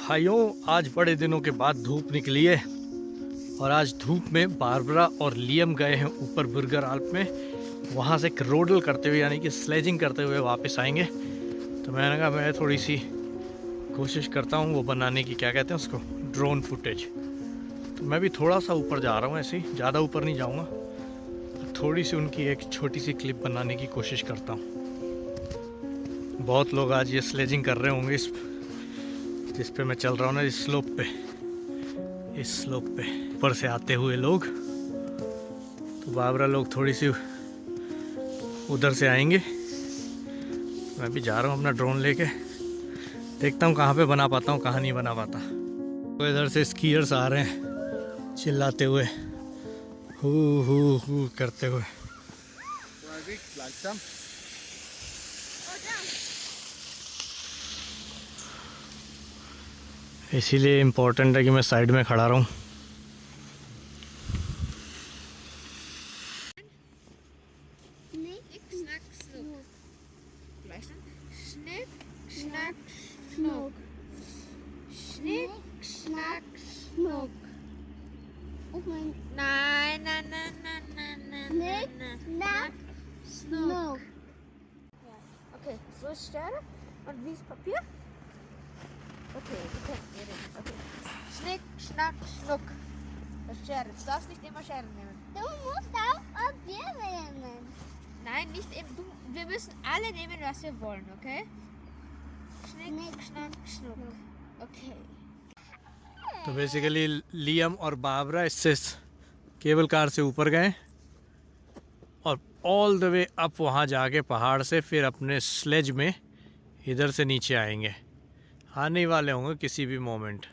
भाइयों, आज बड़े दिनों के बाद धूप निकली है और आज धूप में बारबरा और लियम गए हैं ऊपर बुर्गर आल्प में। वहाँ से रोडल करते हुए यानी कि स्लेजिंग करते हुए वापस आएंगे। तो मैंने कहा मैं थोड़ी सी कोशिश करता हूँ वो बनाने की, क्या कहते हैं उसको, ड्रोन फुटेज। तो मैं भी थोड़ा सा ऊपर जा रहा हूँ, ऐसे ही ज़्यादा ऊपर नहीं जाऊँगा, थोड़ी सी उनकी एक छोटी सी क्लिप बनाने की कोशिश करता हूँ। बहुत लोग आज ये स्लेजिंग कर रहे होंगे इस जिस पे मैं चल रहा हूँ ना, इस स्लोप पे ऊपर से आते हुए लोग। तो बाबरा लोग थोड़ी सी उधर से आएंगे, मैं भी जा रहा हूँ अपना ड्रोन लेके। देखता हूँ कहाँ पे बना पाता हूँ, कहाँ नहीं बना पाता। तो इधर से स्कीयर्स आ रहे हैं चिल्लाते हुए, हू करते हुए। इसीलिए इम्पोर्टेंट है कि मैं साइड में खड़ा रहूं। Okay, so Sterne und wie ist Papier? Okay, du kennst mir den. Okay. Schnick, schnack, schnuck. Das Schere. Du darfst nicht immer Schere nehmen. Du musst auch Papier nehmen. Nein, nicht immer. Wir müssen alle nehmen, was wir wollen, okay? Schnick, schnack, schnuck. Okay. तो basically Liam और बाबरा इससे cable car से ऊपर गए और all the way up वहाँ जाके पहाड़ से फिर अपने स्लेज में इधर से नीचे आएंगे। आने वाले होंगे किसी भी मोमेंट।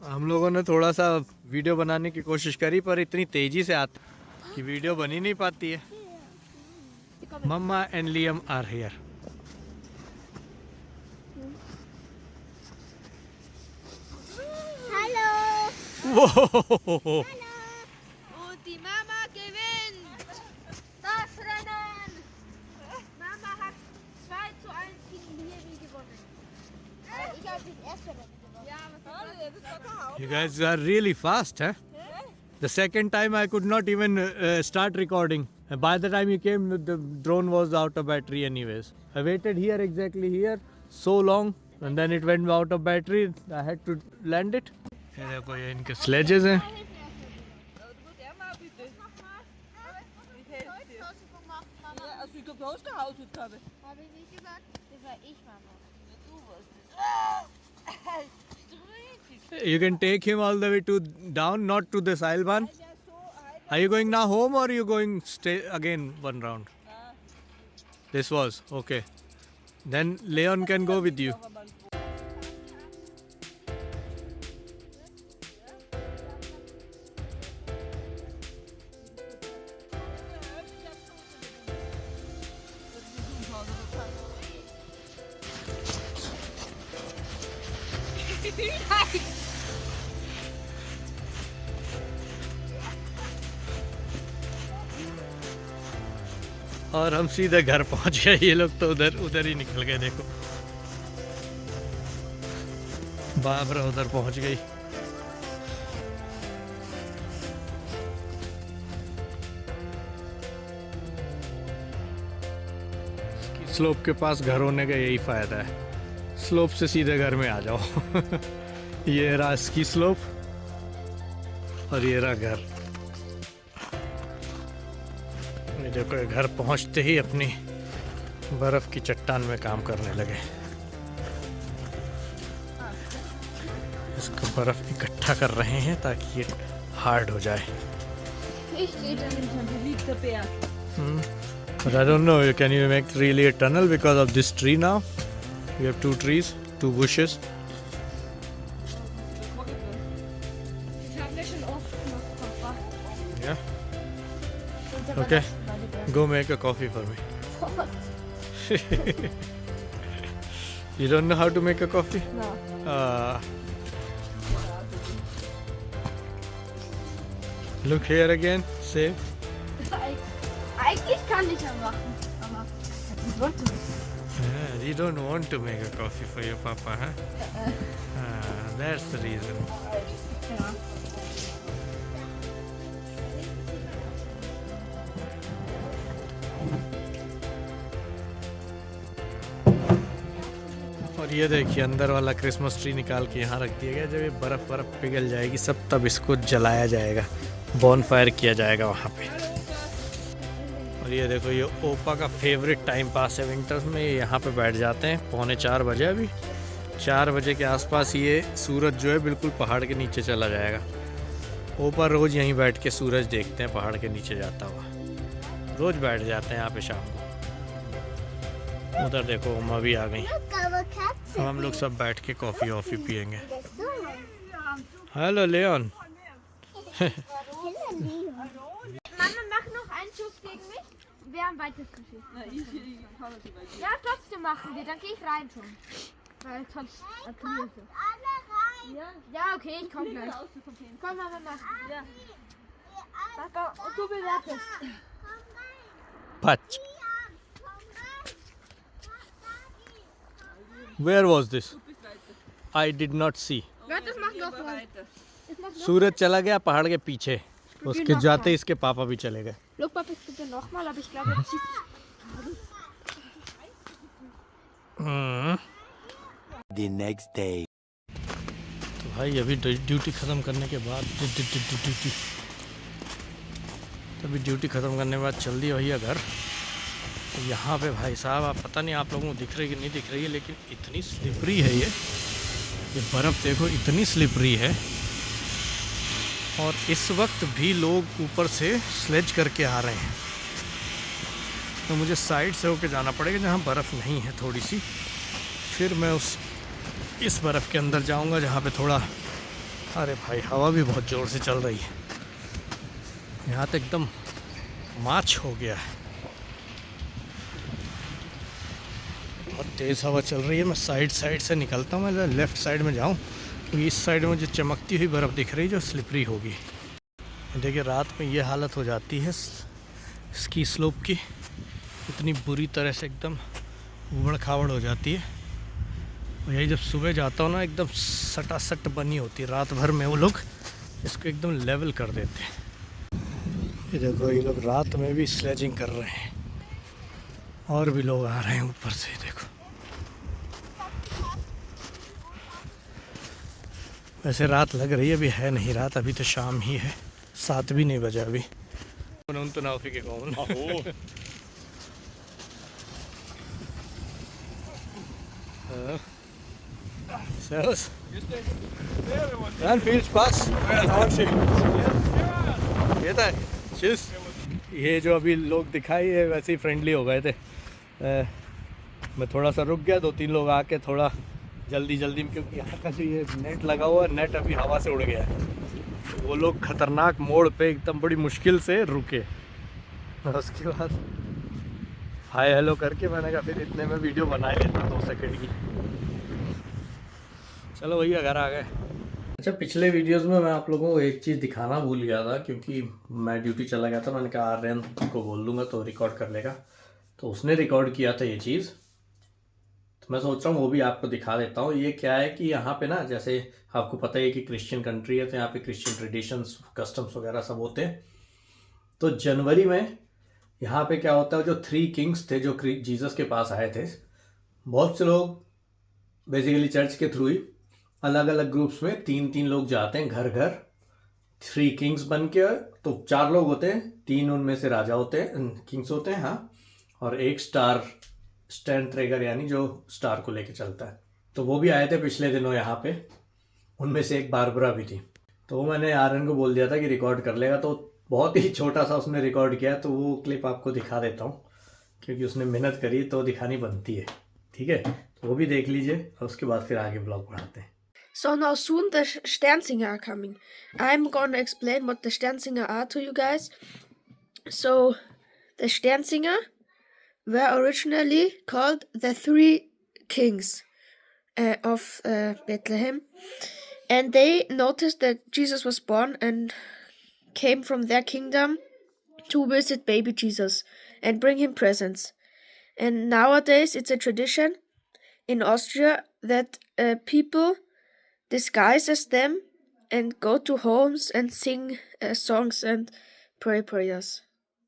हम लोगों ने थोड़ा सा वीडियो बनाने की कोशिश करी पर इतनी तेजी से आती कि वीडियो बन ही नहीं पाती है। Mama and Liam are here. Hallo. वो Und die Mama gewinnt das Rennen. Mama hat 2:1 gegen Liemi gewonnen. Ich habe das erste Rennen gewonnen. Ja, aber You guys are really fast, huh? The second time I could not even start recording. By the time you came, the drone was out of battery anyways. I waited here, exactly here, so long, and then it went out of battery. I had to land it. ये देखो, ये इनके sledges हैं। Als ik op de hoogste hout doet, kan het. Habe ich nicht gesagt? Das war ich, Mama. Du warst es. You can take him all the way to down, not to the Seilbahn. Are you going now home or are you going stay again one round? This was okay. Then Leon can go with you. और हम सीधे घर पहुंच गए। ये लोग तो उधर ही निकल गए। देखो, बाबरा उधर पहुंच गई। स्लोप के पास घर होने का यही फायदा है, स्लोप से सीधे घर में आ जाओ। ये रहा स्की स्लोप और ये रहा घर। देखो, घर पहुंचते ही अपनी बर्फ की चट्टान में काम करने लगे। इसको बर्फ इकट्ठा कर रहे हैं ताकि ये हार्ड हो जाए। Ich stehe dann in so beliebter Berg. But I don't know, can you make really a tunnel because of this tree now? You have two trees. 2 bushes. Das haben wir schon oft gemacht, Papa. Yeah. Okay. Go make a coffee for me. You don't know how to make a coffee? No. Look here again. Save. Eigentlich kann ich ja machen, aber ich wollte nicht. You don't want to make a coffee for your papa, huh? That's the reason. Ja. और ये देखिए अंदर वाला Christmas tree निकाल के यहाँ रख दिया गया। जब ये बर्फ़ पिघल जाएगी सब, तब इसको जलाया जाएगा, बॉनफायर किया जाएगा वहाँ पे। और ये देखो, ये ओपा का फेवरेट टाइम पास है विंटर्स में। ये यहाँ पे बैठ जाते हैं। 3:45 बजे, अभी 4 बजे के आसपास ये सूरज जो है बिल्कुल पहाड़ के नीचे चला जाएगा। ओपा रोज़ यहीं बैठ के सूरज देखते हैं, पहाड़ के नीचे जाता हुआ। रोज़ बैठ जाते हैं यहाँ पे शाम को। उधर देखो उमा भी आ गई। अब हम लोग सब बैठ के कॉफ़ी वॉफ़ी पियेंगे। Hello लेon। Mama, mach noch einen Schuss gegen mich. Wer am weitesten schießt. Na, ich kann das nicht bei dir. Ja, trotzdem machen wir. Dann gehe ich rein schon. Weil sonst erfrierst du. Ja, okay, ich komm gleich. Komm, Mama, mach. Ja. Papa, und du bewertest. Patch. Where was this? I did not see. Ja, das macht noch mal. Weiter. Das macht noch. सूरज चला गया पहाड़ के पीछे। उसके जाते इसके पापा भी चले गए। Look, Papa, ich bitte nochmal, aber ich glaube, jetzt schießt. The next day. तो भाई अभी ड्यूटी ख़त्म करने के बाद ड्यूटी ख़त्म करने के बाद चल दिया भैया घर। तो यहाँ पे भाई साहब, आप पता नहीं आप लोगों को दिख रही कि नहीं दिख रही है, लेकिन इतनी स्लिपरी है ये बर्फ़ देखो, इतनी स्लिपरी है। और इस वक्त भी लोग ऊपर से स्लेज करके आ रहे हैं। तो मुझे साइड से होके जाना पड़ेगा जहाँ बर्फ़ नहीं है थोड़ी सी। फिर मैं इस बर्फ़ के अंदर जाऊँगा जहाँ पे थोड़ा, अरे भाई हवा भी बहुत ज़ोर से चल रही है। यहाँ तो एकदम मार्च हो गया है, बहुत तेज़ हवा चल रही है। मैं साइड से निकलता हूँ, मैं लेफ़्ट साइड में जाऊँ क्योंकि इस साइड में मुझे चमकती हुई बर्फ़ दिख रही है जो स्लिपरी होगी। देखिए रात में ये हालत हो जाती है स्की स्लोप की, इतनी बुरी तरह से एकदम उबड़ खाबड़ हो जाती है। और यही जब सुबह जाता हूँ ना, एकदम सटासट बनी होती है। रात भर में वो लोग इसको एकदम लेवल कर देते हैं। ये देखो ये लोग रात में भी स्लेजिंग कर रहे हैं और भी लोग आ रहे हैं ऊपर से। देखो वैसे रात लग रही है, अभी है नहीं रात, अभी तो शाम ही है, 7 भी नहीं बजा अभी। तो ना के कौन Servus. Dann viel Spaß. Tschüss. ये जो अभी लोग दिखाई है वैसे ही फ्रेंडली हो गए थे। मैं थोड़ा सा रुक गया, 2-3 लोग आके थोड़ा जल्दी में, क्योंकि यहाँ का जो ये नेट लगा हुआ है, नेट अभी हवा से उड़ गया है। तो वो लोग खतरनाक मोड़ पे एकदम बड़ी मुश्किल से रुके। और उसके बाद हाय हेलो करके मैंने कहा फिर इतने में वीडियो बना ही लेता 2 सेकंड की। चलो भैया घर आ गए। अच्छा, पिछले वीडियोस में मैं आप लोगों को एक चीज़ दिखाना भूल गया था, क्योंकि मैं ड्यूटी चला गया था। मैंने कहा आर्यन को बोल दूंगा तो रिकॉर्ड कर लेगा, तो उसने रिकॉर्ड किया था ये चीज़। तो मैं सोच रहा हूँ वो भी आपको दिखा देता हूँ। ये क्या है कि यहाँ पे ना, जैसे आपको पता है कि क्रिश्चियन कंट्री है, तो यहाँ पे क्रिश्चियन ट्रेडिशंस, कस्टम्स वगैरह सब होते हैं। तो जनवरी में यहाँ पे क्या होता है, जो 3 किंग्स थे जो जीसस के पास आए थे, बहुत से लोग बेसिकली चर्च के थ्रू ही अलग अलग ग्रुप्स में 3-3 लोग जाते हैं घर घर। 3 किंग्स बन के, तो 4 लोग होते हैं, 3 उनमें से राजा होते हैं, किंग्स होते हैं हाँ, और एक स्टैंड ट्रेगर यानी जो स्टार को लेके चलता है। तो वो भी आए थे पिछले दिनों यहाँ पे, उनमें से एक बारबरा भी थी। तो वो मैंने आर्यन को बोल दिया था कि रिकॉर्ड कर लेगा, तो बहुत ही छोटा सा उसने रिकॉर्ड किया। तो वो क्लिप आपको दिखा देता हूँ, क्योंकि उसने मेहनत करी तो दिखानी बनती है। ठीक है, वो भी देख लीजिए और उसके बाद फिर आगे ब्लॉग बढ़ाते हैं. So now soon the Sternsinger are coming. I'm gonna explain what the Sternsinger are to you guys. So the Sternsinger were originally called the Three Kings of Bethlehem, and they noticed that Jesus was born and came from their kingdom to visit baby Jesus and bring him presents. And nowadays it's a tradition in Austria that people disguise as them and go to homes and sing songs and pray prayers.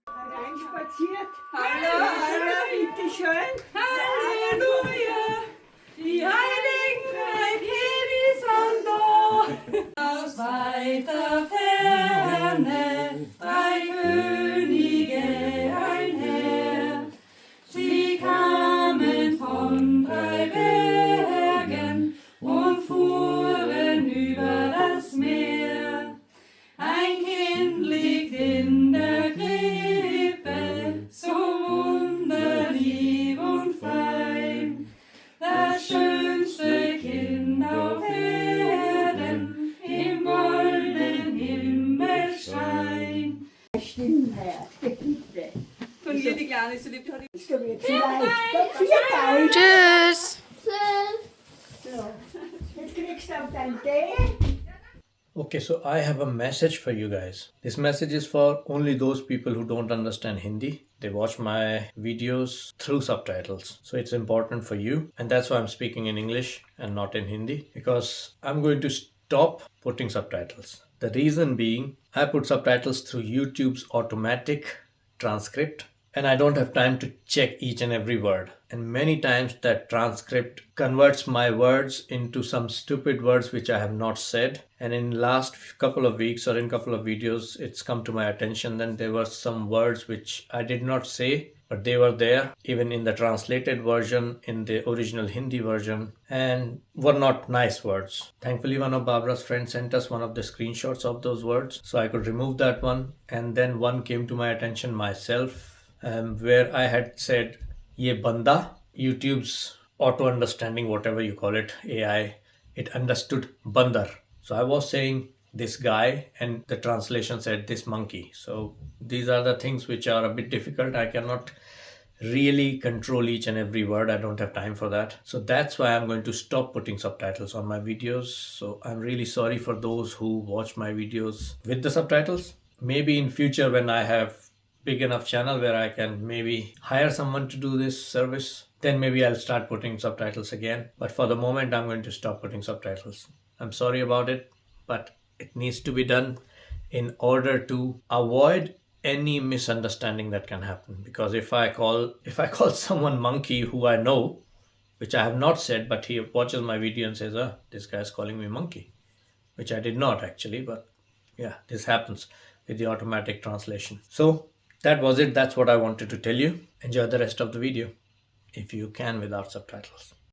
Einspaziert. Hallo, hallo, bitteschön. Halleluja. Die Heiligen drei Könige sind da. Aus weiter Ferne, drei Könige einher. Sie kamen von drei Bergen und fuhren über das Meer. Ein Kind liegt in der Krippe, so wunderlieb und fein. Das schönste Kind auf Erden, im goldenen Himmelschein. Von ihr die Kleine, so liebt hat Tschüss! Okay, so I have a message for you guys. This message is for only those people who don't understand Hindi. They watch my videos through subtitles. So it's important for you. And that's why I'm speaking in English and not in Hindi, because I'm going to stop putting subtitles. The reason being, I put subtitles through YouTube's automatic transcript, and I don't have time to check each and every word. And many times that transcript converts my words into some stupid words which I have not said. And in last couple of weeks or in couple of videos, it's come to my attention that there were some words which I did not say, but they were there even in the translated version, in the original Hindi version, and were not nice words. Thankfully, one of Barbara's friends sent us one of the screenshots of those words, so I could remove that one. And then one came to my attention myself, where I had said ye banda. YouTube's auto understanding, whatever you call it, AI, it understood bandar. So I was saying this guy, and the translation said this monkey. So these are the things which are a bit difficult. I cannot really control each and every word. I don't have time for that. So that's why I'm going to stop putting subtitles on my videos. So I'm really sorry for those who watch my videos with the subtitles. Maybe in future, when I have big enough channel where I can maybe hire someone to do this service, then maybe I'll start putting subtitles again. But for the moment, I'm going to stop putting subtitles. I'm sorry about it, but it needs to be done in order to avoid any misunderstanding that can happen. Because if I call someone monkey who I know, which I have not said, but he watches my video and says, this guy is calling me monkey, which I did not actually, but yeah, this happens with the automatic translation. So that was it. That's what I wanted to tell you. Enjoy the rest of the video if you can without subtitles.